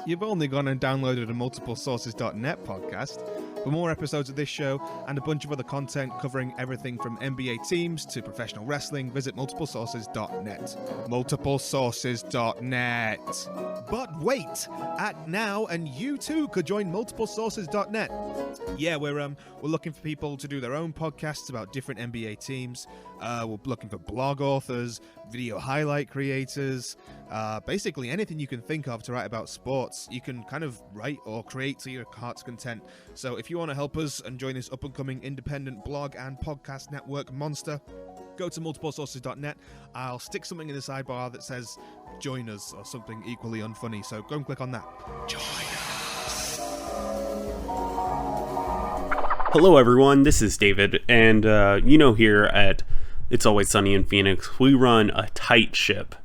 You've only gone and downloaded a multiplesources.net podcast. For more episodes of this show and a bunch of other content covering everything from NBA teams to professional wrestling, visit multiplesources.net. Multiplesources.net. But wait! Act now and you too could join multiplesources.net. Yeah, we're looking for people to do their own podcasts about different NBA teams. We're looking for blog authors, video highlight creators, basically anything you can think of to write about sports. You can kind of write or create to your heart's content. So if you want to help us and join this up-and-coming independent blog and podcast network monster, go to multiplesources.net. I'll stick something in the sidebar that says join us or something equally unfunny, so go and click on that. Join us. Hello everyone, this is David, and here at It's Always Sunny in Phoenix, we run a tight ship.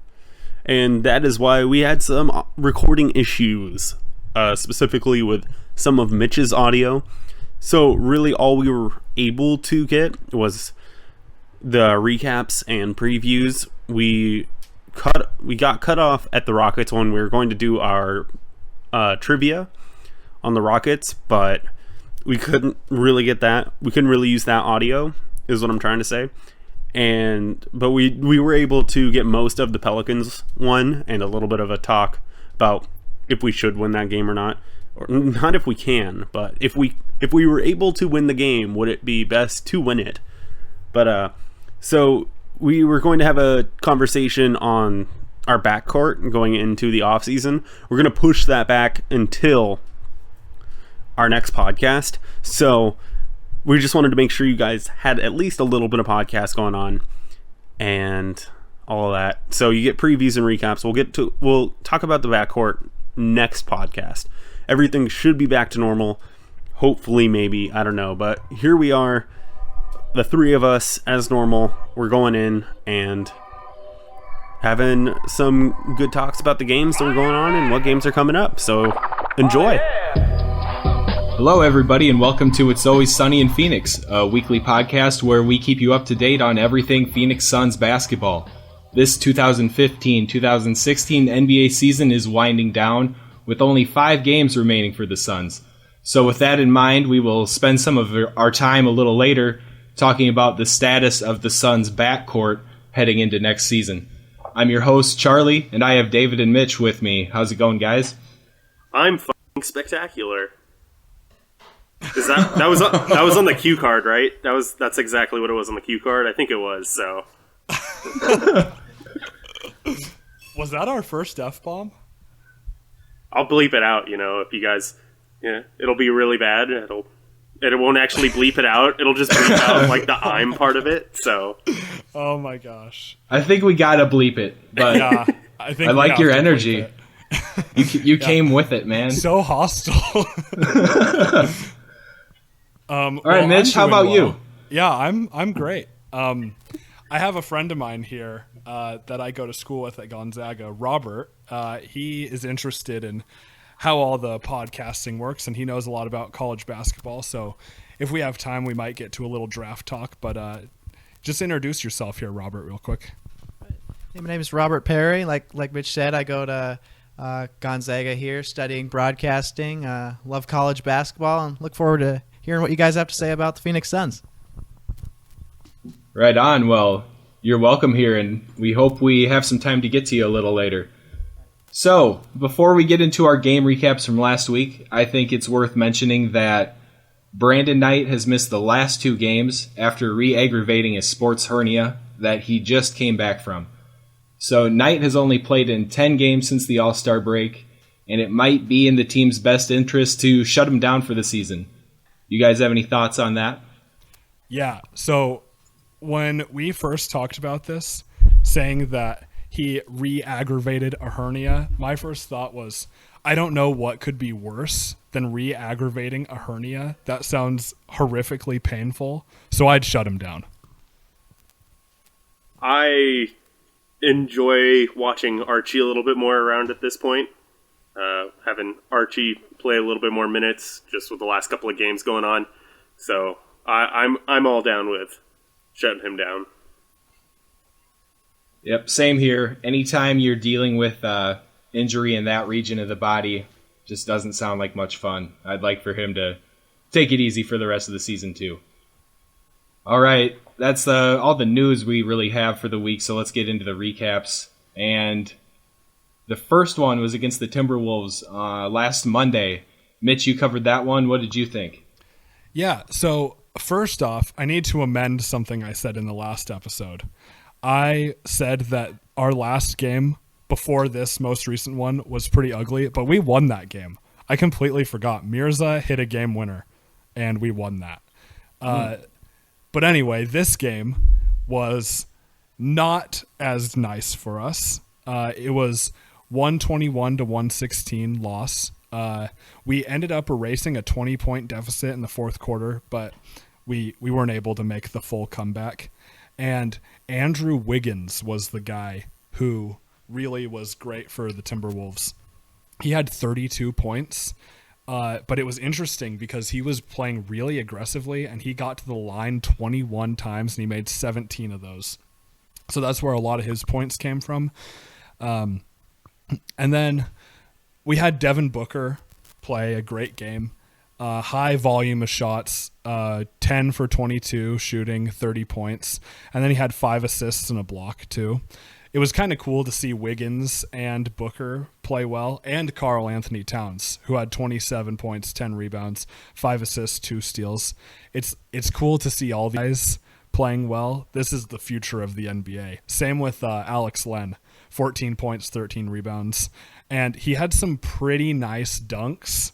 And that is why we had some recording issues, specifically with some of Mitch's audio. So really all we were able to get was the recaps and previews. We got cut off at the Rockets when we were going to do our trivia on the Rockets, but we couldn't really get that. We couldn't really use that audio, is what I'm trying to say. But we were able to get most of the Pelicans one and a little bit of a talk about if we should win that game or not. Or not if we can, but if we were able to win the game, would it be best to win it? But so we were going to have a conversation on our backcourt going into the offseason. We're going to push that back until our next podcast. So we just wanted to make sure you guys had at least a little bit of podcast going on and all of that. So you get previews and recaps. We'll talk about the backcourt next podcast. Everything should be back to normal. Hopefully, maybe, I don't know. But here we are, the three of us as normal. We're going in and having some good talks about the games that are going on and what games are coming up. So enjoy. Hello, everybody, and welcome to It's Always Sunny in Phoenix, a weekly podcast where we keep you up to date on everything Phoenix Suns basketball. This 2015-2016 NBA season is winding down, with only 5 games remaining for the Suns. So with that in mind, we will spend some of our time a little later talking about the status of the Suns' backcourt heading into next season. I'm your host, Charlie, and I have David and Mitch with me. How's it going, guys? I'm fucking spectacular. That was on the cue card, right? That's exactly what it was on the cue card. I think it was. So was that our first F-bomb? I'll bleep it out. If you guys, it'll be really bad. It won't actually bleep it out. It'll just bleep out like the I'm part of it. So. Oh my gosh. I think we gotta bleep it, but yeah, I like your energy. You came with it, man. So hostile. All right, Mitch, how about you? Yeah, I'm great. I have a friend of mine here that I go to school with at Gonzaga, Robert. He is interested in how all the podcasting works, and he knows a lot about college basketball. So if we have time, we might get to a little draft talk. But just introduce yourself here, Robert, real quick. Hey, my name is Robert Perry. Like Mitch said, I go to Gonzaga here studying broadcasting. Love college basketball and look forward to hearing what you guys have to say about the Phoenix Suns. Right on. Well, you're welcome here, and we hope we have some time to get to you a little later. So, before we get into our game recaps from last week, I think it's worth mentioning that Brandon Knight has missed the last 2 games after re-aggravating a sports hernia that he just came back from. So Knight has only played in 10 games since the All-Star break, and it might be in the team's best interest to shut him down for the season. You guys have any thoughts on that? Yeah, so when we first talked about this, saying that he re-aggravated a hernia, my first thought was, I don't know what could be worse than re-aggravating a hernia. That sounds horrifically painful, so I'd shut him down. I enjoy watching Archie a little bit more around at this point. Having Archie play a little bit more minutes just with the last couple of games going on. So I'm all down with shutting him down. Yep, same here. Anytime you're dealing with injury in that region of the body, just doesn't sound like much fun. I'd like for him to take it easy for the rest of the season, too. All right, that's all the news we really have for the week, so let's get into the recaps. And the first one was against the Timberwolves last Monday. Mitch, you covered that one. What did you think? Yeah, so first off, I need to amend something I said in the last episode. I said that our last game before this most recent one was pretty ugly, but we won that game. I completely forgot. Mirza hit a game winner, and we won that. But anyway, this game was not as nice for us. It was 121 to 116 loss. We ended up erasing a 20-point deficit in the fourth quarter, but we weren't able to make the full comeback. And Andrew Wiggins was the guy who really was great for the Timberwolves. He had 32 points, but it was interesting because he was playing really aggressively, and he got to the line 21 times, and he made 17 of those. So that's where a lot of his points came from. And then we had Devin Booker play a great game. High volume of shots, 10 for 22, shooting 30 points. And then he had 5 assists and a block, too. It was kind of cool to see Wiggins and Booker play well, and Karl Anthony Towns, who had 27 points, 10 rebounds, 5 assists, 2 steals. It's cool to see all these guys playing well. This is the future of the NBA. Same with Alex Len, 14 points, 13 rebounds. And he had some pretty nice dunks,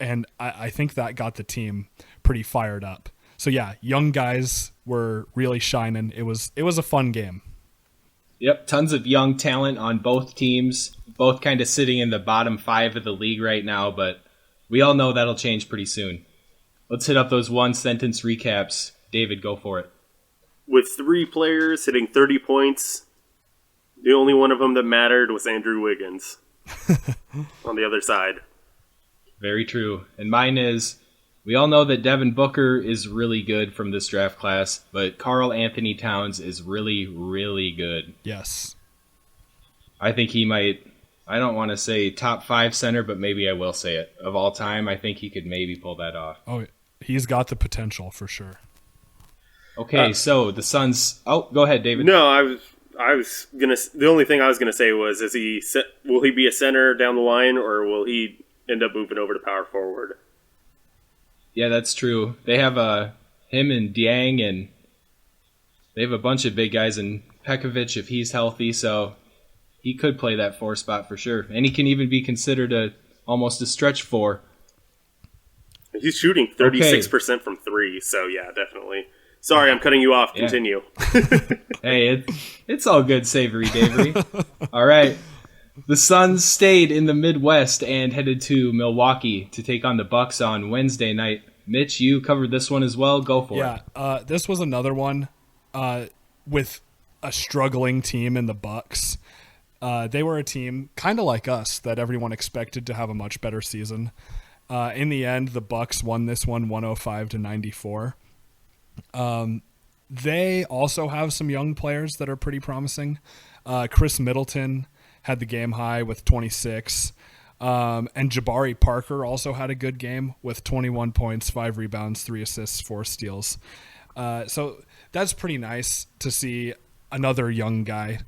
and I think that got the team pretty fired up. So yeah, young guys were really shining. It was a fun game. Yep, tons of young talent on both teams, both kind of sitting in the bottom 5 of the league right now, but we all know that'll change pretty soon. Let's hit up those one-sentence recaps. David, go for it. With 3 players hitting 30 points, the only one of them that mattered was Andrew Wiggins on the other side. Very true. And mine is, we all know that Devin Booker is really good from this draft class, but Karl Anthony Towns is really, really good. Yes. I think he might, I don't want to say top 5 center, but maybe I will say it. Of all time, I think he could maybe pull that off. Oh, he's got the potential for sure. Okay, so the Suns. Oh, go ahead, David. No, I was gonna. The only thing I was gonna say was, will he be a center down the line, or will he end up moving over to power forward? Yeah, that's true. They have him and Dieng, and they have a bunch of big guys, and Pekovic if he's healthy, so he could play that 4 spot for sure, and he can even be considered almost a stretch 4. He's shooting 36% from 3, so yeah, definitely. Sorry, I'm cutting you off. Continue. Hey, it's all good, Savory Davery. All right. The Suns stayed in the Midwest and headed to Milwaukee to take on the Bucks on Wednesday night. Mitch, you covered this one as well. Go for it. Yeah, this was another one with a struggling team in the Bucks. They were a team kind of like us that everyone expected to have a much better season. In the end, the Bucks won this one 105 to 94. They also have some young players that are pretty promising. Chris Middleton had the game high with 26. And Jabari Parker also had a good game with 21 points, 5 rebounds, 3 assists, 4 steals. So that's pretty nice to see another young guy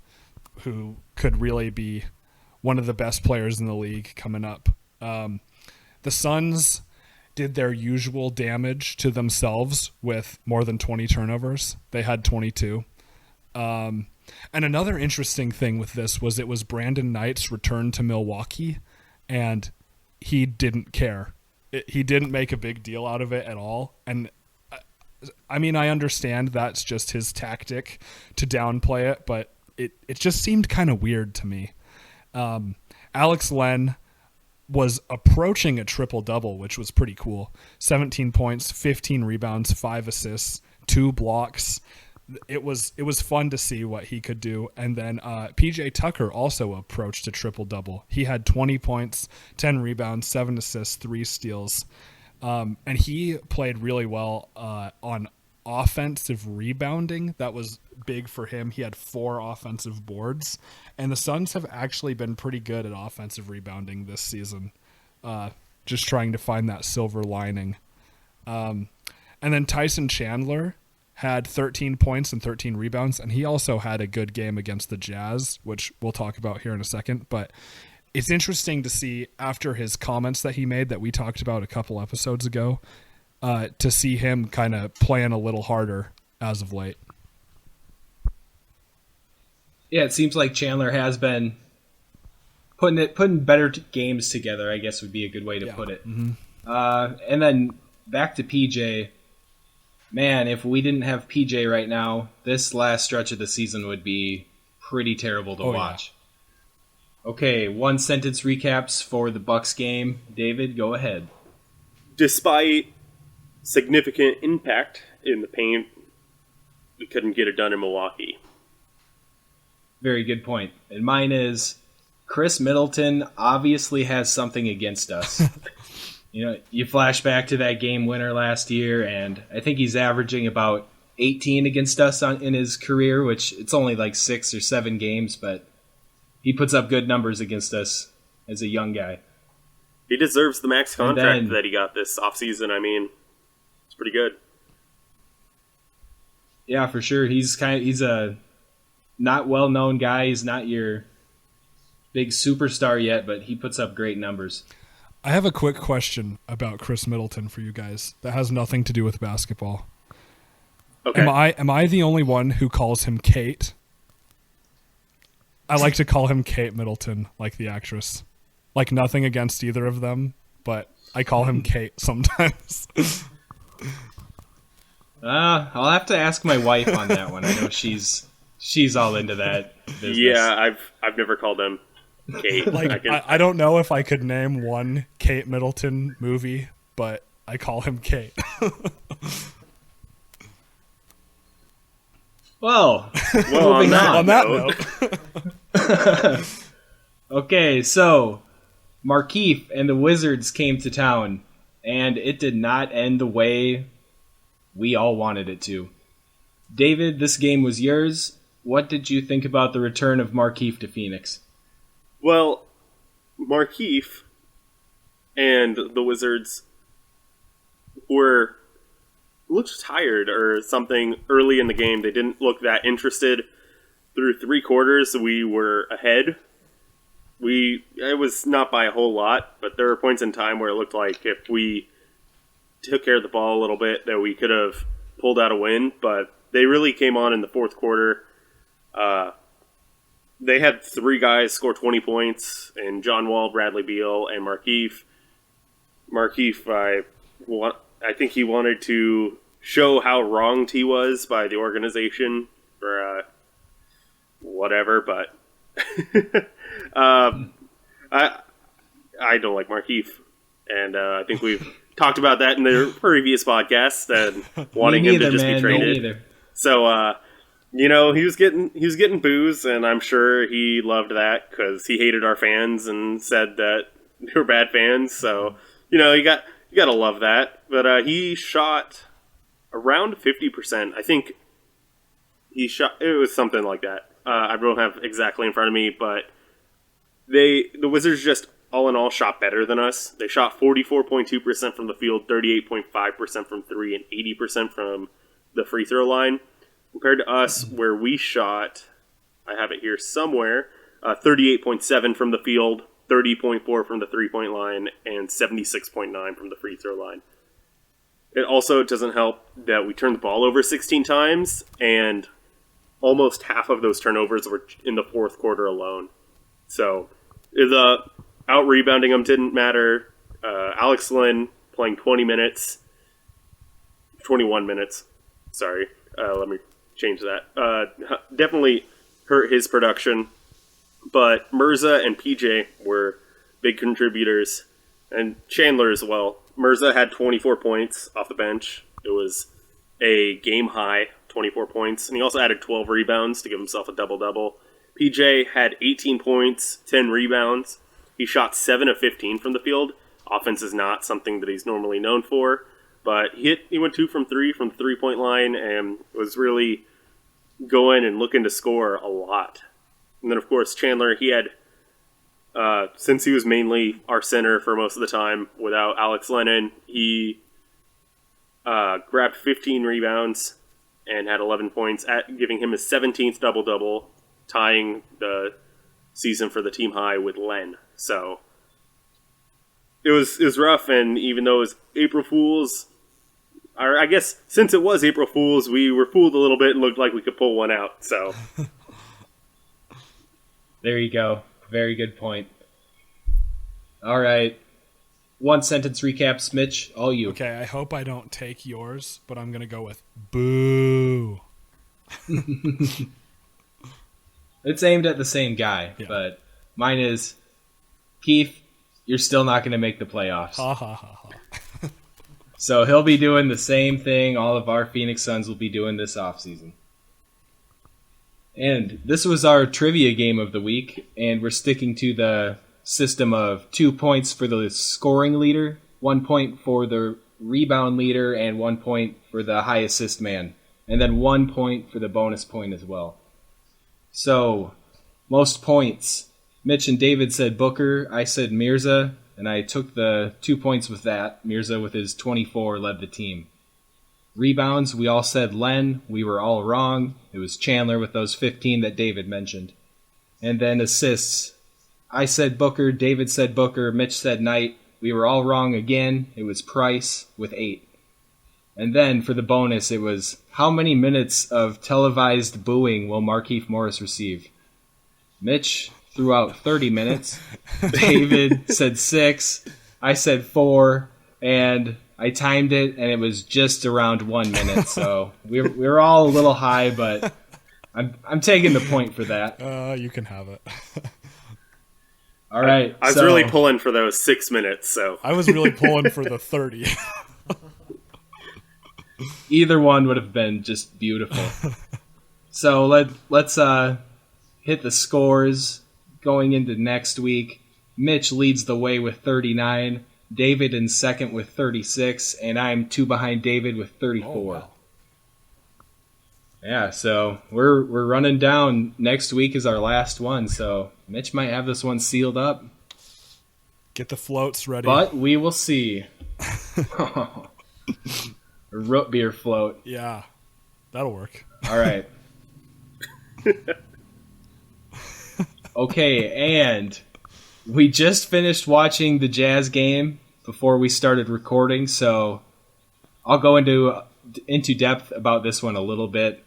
who could really be one of the best players in the league coming up. The Suns did their usual damage to themselves with more than 20 turnovers. They had 22. And another interesting thing with this was it was Brandon Knight's return to Milwaukee, and he didn't care. He didn't make a big deal out of it at all. And I mean, I understand that's just his tactic to downplay it, but it just seemed kind of weird to me. Alex Len was approaching a triple-double, which was pretty cool. 17 points, 15 rebounds, 5 assists, 2 blocks. It was fun to see what he could do. And then PJ Tucker also approached a triple-double. He had 20 points, 10 rebounds, 7 assists, 3 steals. And he played really well on offensive rebounding that was big for him. He had 4 offensive boards, and the Suns have actually been pretty good at offensive rebounding this season. Just trying to find that silver lining. And then Tyson Chandler had 13 points and 13 rebounds, and he also had a good game against the Jazz, which we'll talk about here in a second. But it's interesting to see after his comments that he made that we talked about a couple episodes ago, to see him kind of playing a little harder as of late. Yeah, it seems like Chandler has been putting better games together, I guess would be a good way to put it. Mm-hmm. And then back to PJ. Man, if we didn't have PJ right now, this last stretch of the season would be pretty terrible to watch. Yeah. Okay, 1-sentence recaps for the Bucks game. David, go ahead. Despite significant impact in the paint, we couldn't get it done in Milwaukee. Very good point. And mine is Chris Middleton obviously has something against us. You flash back to that game winner last year, and I think he's averaging about 18 against us in his career, which it's only like 6 or 7 games, but he puts up good numbers against us as a young guy. He deserves the max contract that he got this offseason. I mean, it's pretty good. Yeah, for sure. He's a not well-known guy. He's not your big superstar yet, but he puts up great numbers. I have a quick question about Chris Middleton for you guys that has nothing to do with basketball. Okay. Am I the only one who calls him Kate? I like to call him Kate Middleton, like the actress. Like, nothing against either of them, but I call him Kate sometimes. I'll have to ask my wife on that one. I know she's all into that business. Yeah, I've never called him Kate. I don't know if I could name one Kate Middleton movie, but I call him Kate. Well, moving on that note. Okay, so Markieff and the Wizards came to town, and it did not end the way we all wanted it to. David, this game was yours. What did you think about the return of Markieff to Phoenix? Well, Markieff and the Wizards looked tired or something early in the game. They didn't look that interested. Through 3 quarters, we were ahead. It was not by a whole lot, but there were points in time where it looked like if we took care of the ball a little bit, that we could have pulled out a win. But they really came on in the 4th quarter. They had 3 guys score 20 points, and John Wall, Bradley Beal, and Markieff. Markieff, I think he wanted to show how wronged he was by the organization or whatever, but I don't like Markieff, and I think we've talked about that in the previous podcast and wanting him to just be traded. So he was getting boos, and I'm sure he loved that because he hated our fans and said that they were bad fans. So you got to love that. But he shot around 50%. I think he shot. It was something like that. I don't have exactly in front of me, but the Wizards just all in all shot better than us. They shot 44.2% from the field, 38.5% from 3, and 80% from the free throw line. Compared to us, where we shot, I have it here somewhere, 38.7 from the field, 30.4 from the three-point line, and 76.9 from the free throw line. It also doesn't help that we turned the ball over 16 times, and almost half of those turnovers were in the 4th quarter alone. So the out-rebounding them didn't matter. Alex Lynn playing 21 minutes. Sorry, let me change that. Definitely hurt his production. But Mirza and PJ were big contributors, and Chandler as well. Mirza had 24 points off the bench. It was a game-high 24 points, and he also added 12 rebounds to give himself a double-double. PJ had 18 points, 10 rebounds. He shot 7 of 15 from the field. Offense is not something that he's normally known for. but he went 2 from 3 from the 3-point line and was really going and looking to score a lot. And then, of course, Chandler, he had, since he was mainly our center for most of the time without Alex Lennon, he grabbed 15 rebounds and had 11 points, giving him his 17th double-double, tying the season for the team high with Len. So it was rough, and even though it was April Fool's, or I guess since it was April Fool's, we were fooled a little bit and looked like we could pull one out. So there you go. Very good point. All right. One sentence recaps, Mitch. All you. Okay, I hope I don't take yours, but I'm going to go with boo. It's aimed at the same guy, but mine is, Keith, you're still not going to make the playoffs. Ha ha ha ha. So he'll be doing the same thing all of our Phoenix Suns will be doing this offseason. And this was our trivia game of the week, and we're sticking to the system of 2 points for the scoring leader, 1 point for the rebound leader, and 1 point for the high assist man, and then 1 point for the bonus point as well. So, most points. Mitch and David said Booker, I said Mirza, and I took the 2 points with that. Mirza with his 24 led the team. Rebounds, we all said Len. We were all wrong. It was Chandler with those 15 that David mentioned. And then assists. I said Booker, David said Booker, Mitch said Knight. We were all wrong again. It was Price with 8. And then for the bonus, it was how many minutes of televised booing will Markieff Morris receive? Mitch threw out 30 minutes. David said 6. I said 4. And I timed it, and it was just around 1 minute. So we were all a little high, but I'm taking the point for that. You can have it. All right. I was really pulling for those 6 minutes. So I was really pulling for the 30. Either one would have been just beautiful. So let's hit the scores going into next week. Mitch leads the way with 39. David in second with 36, and I'm 2 behind David with 34. Oh, wow. Yeah, so we're running down. Next week is our last one, so Mitch might have this one sealed up. Get the floats ready. But we will see. A root beer float. Yeah, that'll work. All right. Okay, and we just finished watching the Jazz game before we started recording, so I'll go into depth about this one a little bit.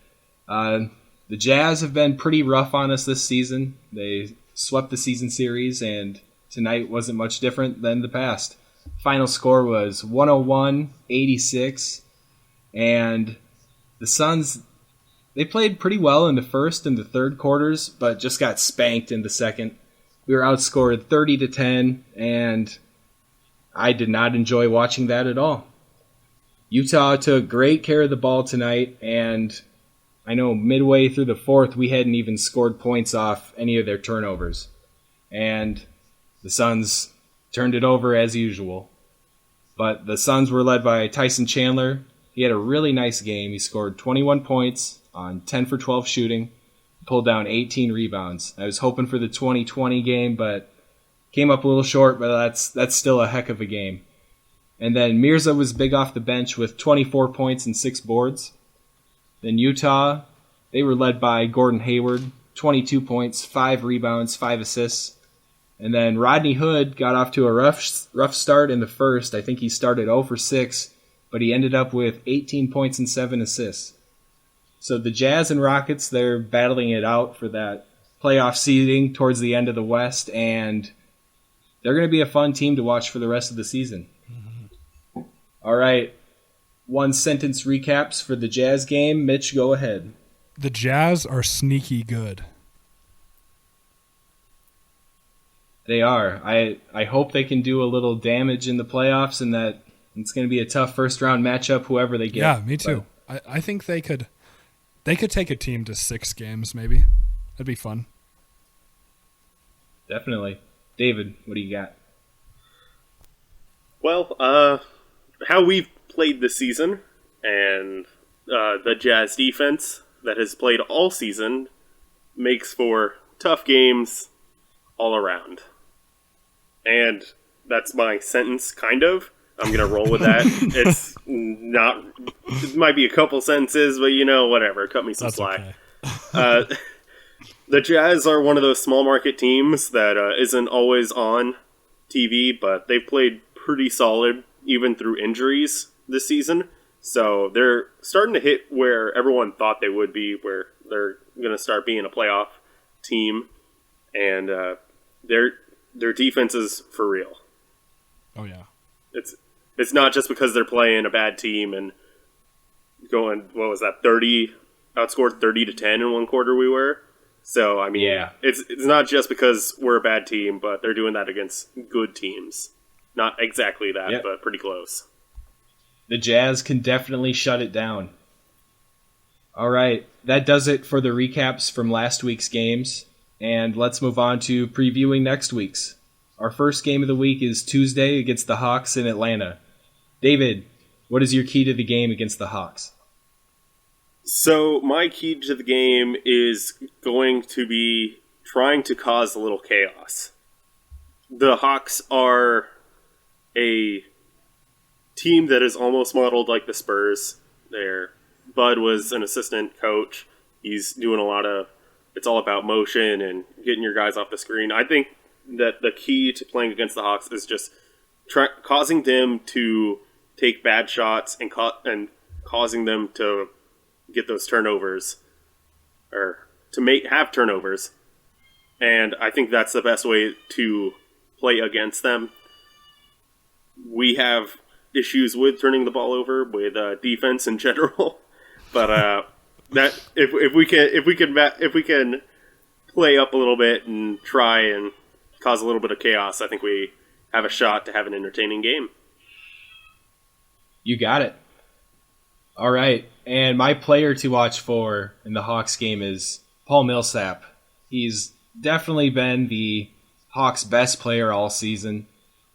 The Jazz have been pretty rough on us this season. They swept the season series, and tonight wasn't much different than the past. Final score was 101-86, and the Suns, they played pretty well in the first and the third quarters, but just got spanked in the second. We were outscored 30-10, and I did not enjoy watching that at all. Utah took great care of the ball tonight, and I know midway through the fourth, we hadn't even scored points off any of their turnovers. And the Suns turned it over as usual. But the Suns were led by Tyson Chandler. He had a really nice game. He scored 21 points on 10 for 12 shooting, pulled down 18 rebounds. I was hoping for the 2020 game, but came up a little short, but that's still a heck of a game. And then Mirza was big off the bench with 24 points and 6 boards. Then Utah, they were led by Gordon Hayward, 22 points, 5 rebounds, 5 assists. And then Rodney Hood got off to a rough start in the first. I think he started 0 for 6, but he ended up with 18 points and 7 assists. So the Jazz and Rockets, they're battling it out for that playoff seeding towards the end of the West, and they're going to be a fun team to watch for the rest of the season. Mm-hmm. All right. 1 sentence recaps for the Jazz game. Mitch, go ahead. The Jazz are sneaky good. They are. I hope they can do a little damage in the playoffs, and that it's going to be a tough first-round matchup, whoever they get. Yeah, me too. I think they could take a team to 6 games, maybe. That'd be fun. Definitely. David, what do you got? Well, how we've played this season, and the Jazz defense that has played all season makes for tough games all around. And that's my sentence, kind of. I'm going to roll with that. It's not... It might be a couple sentences, but whatever. Cut me some slack. Okay. The Jazz are one of those small market teams that isn't always on TV, but they've played pretty solid even through injuries this season. So they're starting to hit where everyone thought they would be, where they're going to start being a playoff team. And their defense is for real. Oh, yeah. It's not just because they're playing a bad team and going, what was that, outscored 30-10 in one quarter we were. So, I mean, yeah. It's not just because we're a bad team, but they're doing that against good teams. Not exactly that, yep. But pretty close. The Jazz can definitely shut it down. All right, that does it for the recaps from last week's games. And let's move on to previewing next week's. Our first game of the week is Tuesday against the Hawks in Atlanta. David, what is your key to the game against the Hawks? So my key to the game is going to be trying to cause a little chaos. The Hawks are a team that is almost modeled like the Spurs. Bud was an assistant coach. He's doing it's all about motion and getting your guys off the screen. I think that the key to playing against the Hawks is just causing them to take bad shots and causing them to get those turnovers, or to have turnovers. And I think that's the best way to play against them. We have issues with turning the ball over with defense in general, but that if we can play up a little bit and try and cause a little bit of chaos, I think we have a shot to have an entertaining game. You got it. All right, and my player to watch for in the Hawks game is Paul Millsap. He's definitely been the Hawks' best player all season,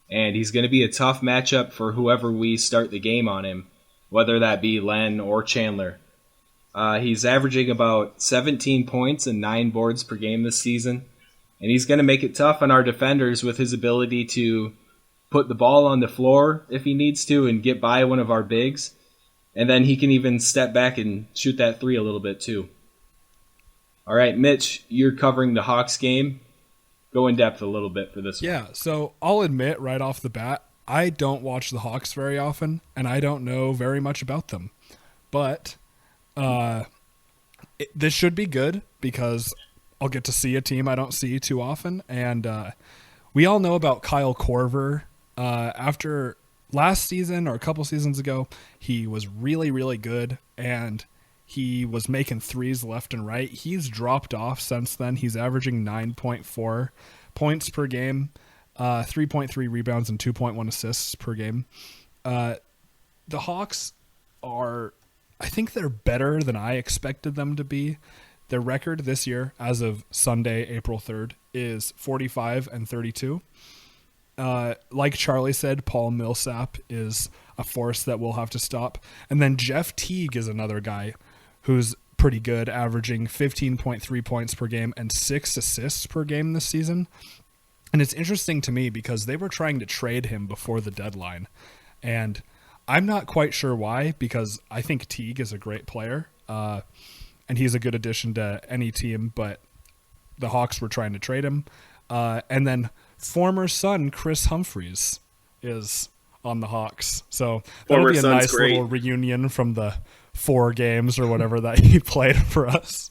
and he's going to be a tough matchup for whoever we start the game on him, whether that be Len or Chandler. He's averaging about 17 points and 9 boards per game this season, and he's going to make it tough on our defenders with his ability to put the ball on the floor if he needs to and get by one of our bigs. And then he can even step back and shoot that three a little bit too. All right, Mitch, you're covering the Hawks game. Go in depth a little bit for this one. Yeah, so I'll admit right off the bat, I don't watch the Hawks very often, and I don't know very much about them. But this should be good because I'll get to see a team I don't see too often. And we all know about Kyle Korver. After last season or a couple seasons ago, he was really, really good, and he was making threes left and right. He's dropped off since then. He's averaging 9.4 points per game, 3.3 rebounds, and 2.1 assists per game. The Hawks are, I think they're better than I expected them to be. Their record this year, as of Sunday, April 3rd, is 45-32. Like Charlie said, Paul Millsap is a force that we'll have to stop. And then Jeff Teague is another guy who's pretty good, averaging 15.3 points per game and 6 assists per game this season. And it's interesting to me because they were trying to trade him before the deadline. And I'm not quite sure why, because I think Teague is a great player. And he's a good addition to any team, but the Hawks were trying to trade him. And then former son Chris Humphries is on the Hawks. So that'll be a nice little reunion from the 4 games or whatever that he played for us.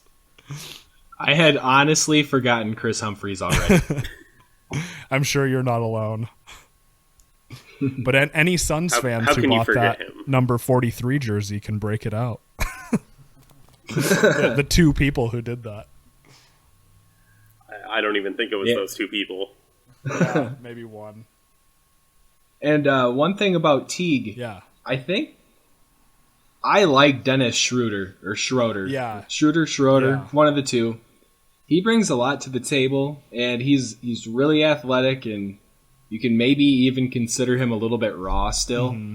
I had honestly forgotten Chris Humphries already. I'm sure you're not alone. But any Suns fans who bought that number 43 jersey can break it out. The 2 people who did that. I don't even think it was those 2 people. Yeah, maybe 1. And one thing about Teague, I think I like Dennis Schroeder. Yeah. Schroeder, one of the 2. He brings a lot to the table, and he's really athletic, and you can maybe even consider him a little bit raw still. Mm-hmm.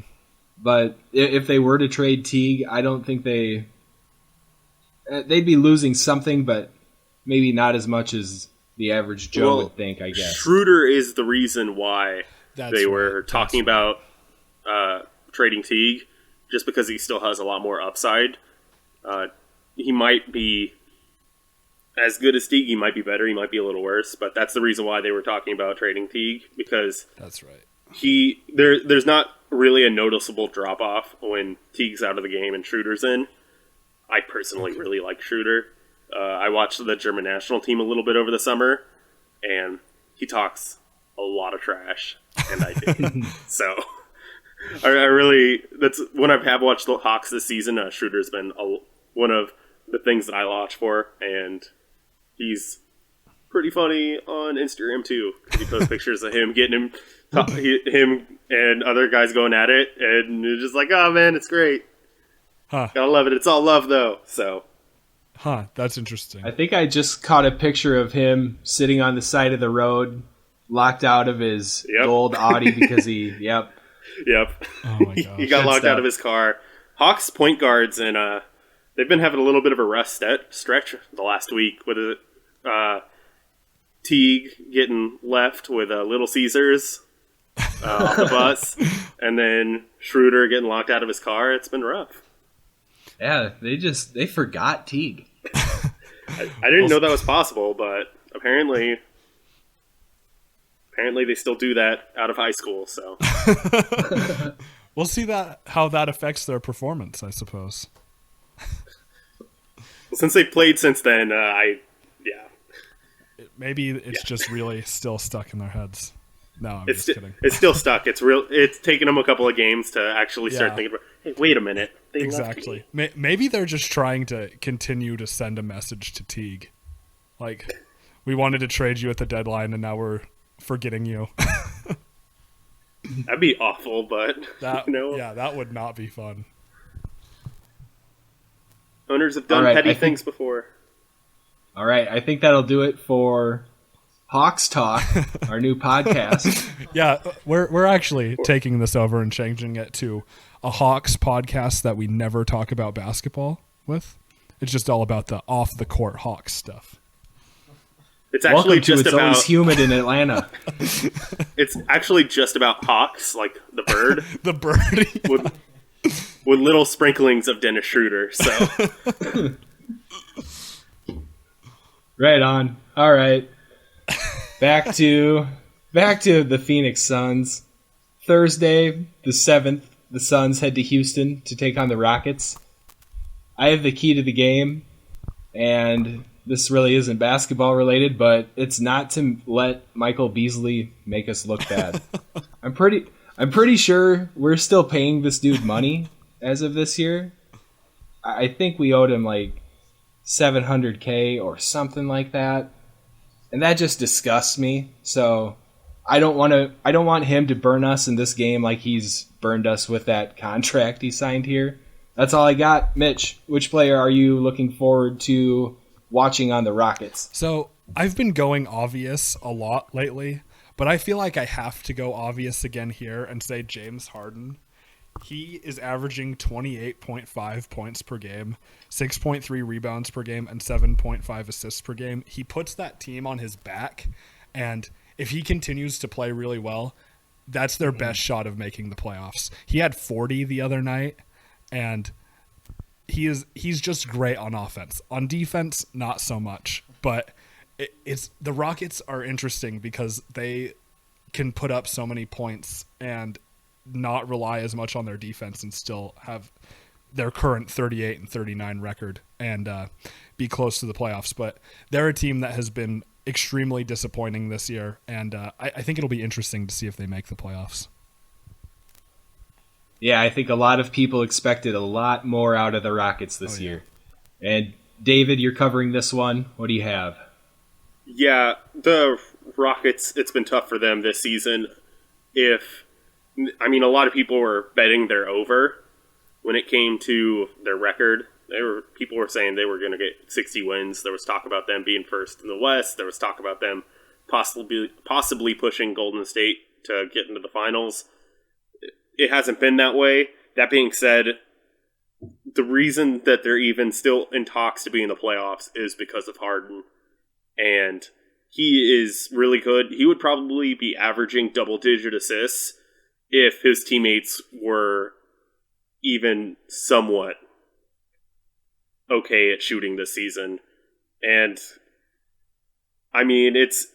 But if they were to trade Teague, I don't think they'd be losing something, but maybe not as much as the average Joe would think, I guess. Schroeder is the reason why That's they right. were talking about trading Teague, just because he still has a lot more upside. He might be as good as Teague. He might be better. He might be a little worse. But that's the reason why they were talking about trading Teague, because That's right. there's not really a noticeable drop off when Teague's out of the game and Schroeder's in. I personally really like Schroeder. I watched the German national team a little bit over the summer, and he talks a lot of trash, and I do. So I really, that's when I have watched the Hawks this season. Schroeder's been one of the things that I watch for, and he's pretty funny on Instagram too. He posts pictures of him getting him and other guys going at it, and you're just like, oh man, it's great. Huh. Gotta love it. It's all love though. So That's interesting. I think I just caught a picture of him sitting on the side of the road, locked out of his gold Audi because Yep. Oh my gosh. He got Good locked stuff. out of his car. Hawks point guards, and they've been having a little bit of a rough stretch the last week with Teague getting left with Little Caesars off the bus, and then Schroeder getting locked out of his car. It's been rough. Yeah, they forgot Teague. I didn't know that was possible, but apparently they still do that out of high school. So We'll see how that affects their performance, I suppose. since they played since then, Maybe it's just really still stuck in their heads. No, I'm it's just kidding. it's still stuck. It's taken them a couple of games to actually start Yeah. thinking about, hey, wait a minute. They left Exactly. me. Maybe they're just trying to continue to send a message to Teague. Like, we wanted to trade you at the deadline, and now we're forgetting you. That'd be awful, but That you know, that would not be fun. owners have done All right, petty I think- things before. All right, I think that'll do it for Hawks Talk, our new podcast. Yeah, we're actually taking this over and changing it to a Hawks podcast that we never talk about basketball with. It's just all about the off the court Hawks stuff. It's Welcome actually to just It's about Always Humid in Atlanta. it's actually just about hawks, like the bird, The birdie. with little sprinklings of Dennis Schroeder. So Right on. All right. Back to the Phoenix Suns. Thursday, the 7th, the Suns head to Houston to take on the Rockets. I have the key to the game, and this really isn't basketball related, but it's not to let Michael Beasley make us look bad. I'm pretty sure we're still paying this dude money as of this year. I think we owed him like $700K or something like that, and that just disgusts me. So I don't want him to burn us in this game like he's burned us with that contract he signed here. That's all I got. Mitch, which player are you looking forward to watching on the Rockets? So I've been going obvious a lot lately, but I feel like I have to go obvious again here and say James Harden. He is averaging 28.5 points per game, 6.3 rebounds per game, and 7.5 assists per game. He puts that team on his back, and if he continues to play really well, that's their best shot of making the playoffs. He had 40 the other night, and he's just great on offense. On defense, not so much, but it's the Rockets are interesting because they can put up so many points and not rely as much on their defense and still have their current 38 and 39 record and be close to the playoffs. But they're a team that has been extremely disappointing this year, and I think it'll be interesting to see if they make the playoffs. Yeah, I think a lot of people expected a lot more out of the Rockets this year. And David, you're covering this one. What do you have? yeah, the Rockets, it's been tough for them this season. A lot of people were betting their over when it came to their record. People were saying they were going to get 60 wins. There was talk about them being first in the West. There was talk about them possibly pushing Golden State to get into the finals. It hasn't been that way. That being said, the reason that they're even still in talks to be in the playoffs is because of Harden. And he is really good. He would probably be averaging double-digit assists if his teammates were even somewhat okay at shooting this season. And, I mean, it's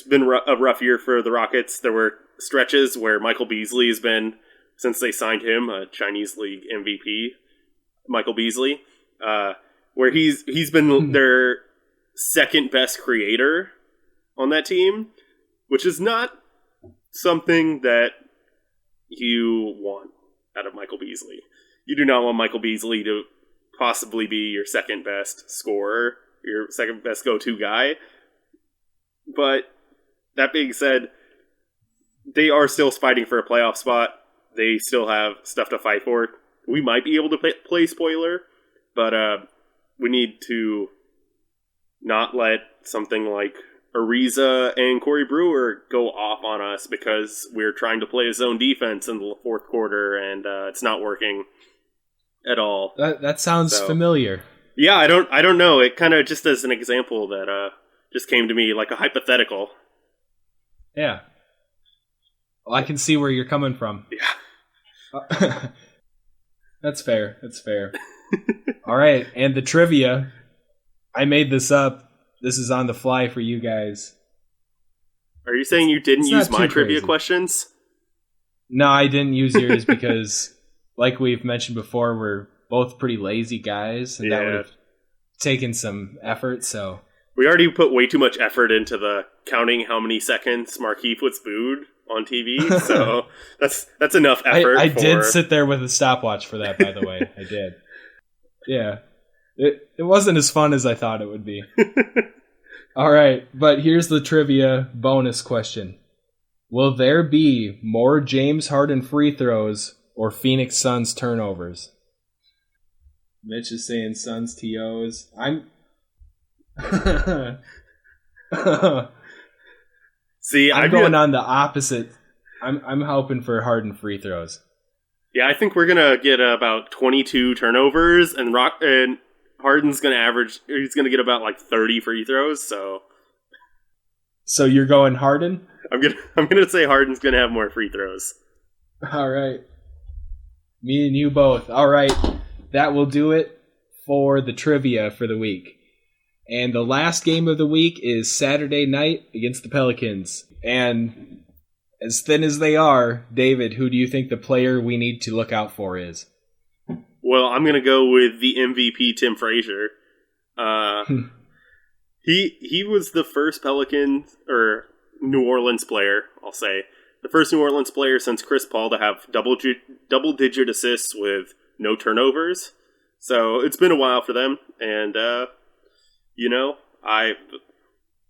been a rough year for the Rockets. There were stretches where Michael Beasley has been, since they signed him, a Chinese League MVP, Michael Beasley, where he's been their second best creator on that team, which is not something that you want out of Michael Beasley. You do not want Michael Beasley to possibly be your second best scorer, your second best go-to guy. But that being said, they are still fighting for a playoff spot. They still have stuff to fight for. We might be able to play spoiler, but we need to not let something like Ariza and Corey Brewer go off on us because we're trying to play a zone defense in the fourth quarter and it's not working at all. That sounds familiar. Yeah, I don't know. It kind of just as an example that just came to me like a hypothetical. Yeah. Well, I can see where you're coming from. Yeah. That's fair. All right, and the trivia. I made this up. This is on the fly for you guys. Are you saying you didn't use my trivia questions? No, I didn't use yours because, like we've mentioned before, we're both pretty lazy guys, and that would have taken some effort, so... We already put way too much effort into the counting how many seconds Markieff was booed on TV, so that's enough effort. I did sit there with a stopwatch for that, by the way. I did. Yeah. It wasn't as fun as I thought it would be. All right, but here's the trivia bonus question. Will there be more James Harden free throws or Phoenix Suns turnovers? Mitch is saying Suns TOs. See, I'm going on the opposite. I'm hoping for Harden free throws. Yeah, I think we're gonna get about 22 turnovers, and Harden's gonna average. He's gonna get about like 30 free throws. So you're going Harden? I'm gonna say Harden's gonna have more free throws. All right, me and you both. All right, that will do it for the trivia for the week. And the last game of the week is Saturday night against the Pelicans. And as thin as they are, David, who do you think the player we need to look out for is? Well, I'm going to go with the MVP, Tim Frazier. He was the first Pelicans, or New Orleans player, I'll say. The first New Orleans player since Chris Paul to have double-digit assists with no turnovers. So it's been a while for them. And...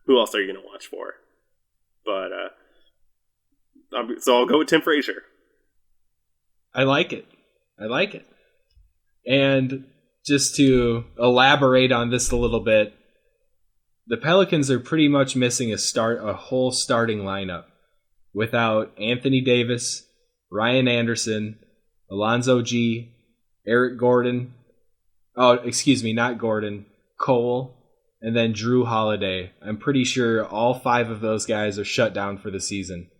who else are you going to watch for? But, so I'll go with Tim Frazier. I like it. And just to elaborate on this a little bit, the Pelicans are pretty much missing a whole starting lineup without Anthony Davis, Ryan Anderson, Alonzo G, Eric Gordon. Oh, excuse me, not Gordon. Cole. And then Drew Holiday. I'm pretty sure all 5 of those guys are shut down for the season.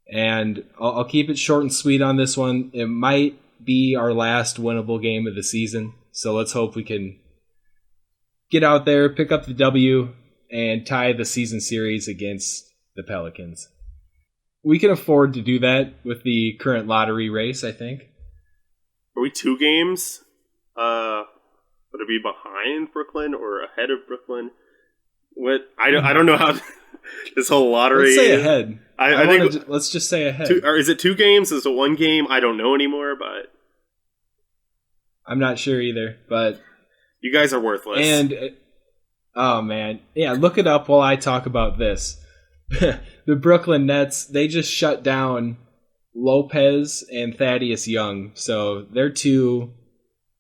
And I'll keep it short and sweet on this one. It might be our last winnable game of the season. So let's hope we can get out there, pick up the W, and tie the season series against the Pelicans. We can afford to do that with the current lottery race, I think. Are we 2 games? Would it be behind Brooklyn or ahead of Brooklyn? What I don't know how this whole lottery. Let's say ahead. I think let's just say ahead. Or is it 2 games? Is it 1 game? I don't know anymore, but I'm not sure either. But you guys are worthless. And oh man, yeah. Look it up while I talk about this. The Brooklyn Nets, they just shut down Lopez and Thaddeus Young, so they're 2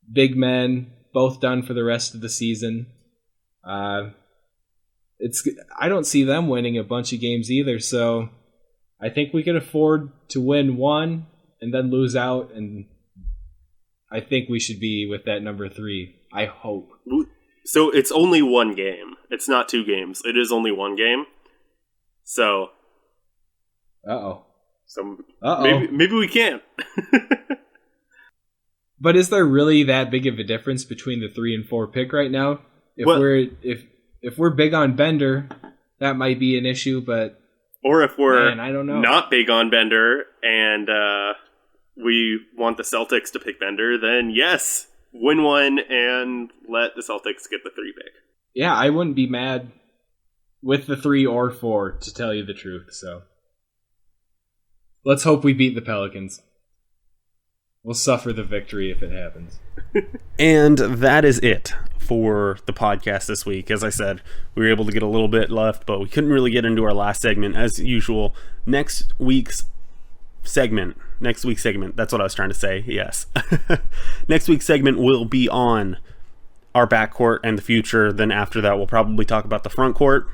big men. Both done for the rest of the season. I don't see them winning a bunch of games either, so I think we can afford to win 1 and then lose out and I think we should be with that number 3. I hope. So it's only one game. It's not 2 games. It is only one game. So. Uh-oh. Maybe we can't. But is there really that big of a difference between the 3 and 4 pick right now? If we're big on Bender, that might be an issue, but or if we're I don't know. Not big on Bender and we want the Celtics to pick Bender, then yes, win one and let the Celtics get the 3 pick. Yeah, I wouldn't be mad with the 3 or 4, to tell you the truth. So let's hope we beat the Pelicans. We'll suffer the victory if it happens. And that is it for the podcast this week. As I said, we were able to get a little bit left, but we couldn't really get into our last segment as usual. Next week's segment, that's what I was trying to say, yes. Next week's segment will be on our backcourt and the future. Then after that, we'll probably talk about the front court.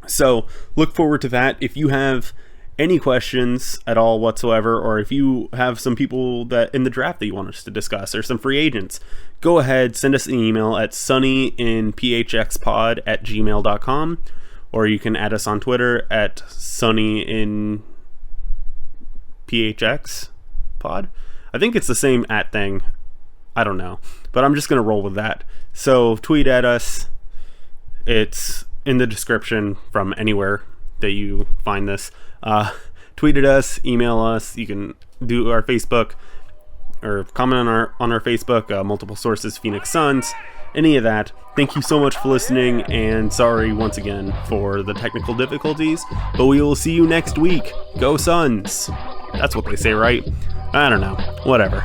So look forward to that. If you have any questions at all whatsoever, or if you have some people that in the draft that you want us to discuss or some free agents, go ahead, send us an email at sunnyinphxpod@gmail.com, or you can add us on Twitter at sunnyinphxpod. I think it's the same @ thing. I don't know, but I'm just going to roll with that. So tweet at us. It's in the description from anywhere that you find this. Tweet at us, email us. You can do our Facebook or comment on our Facebook, multiple sources, Phoenix Suns, any of that. Thank you so much for listening, and sorry once again for the technical difficulties, but we will see you next week. Go Suns! That's what they say, right? I don't know. Whatever.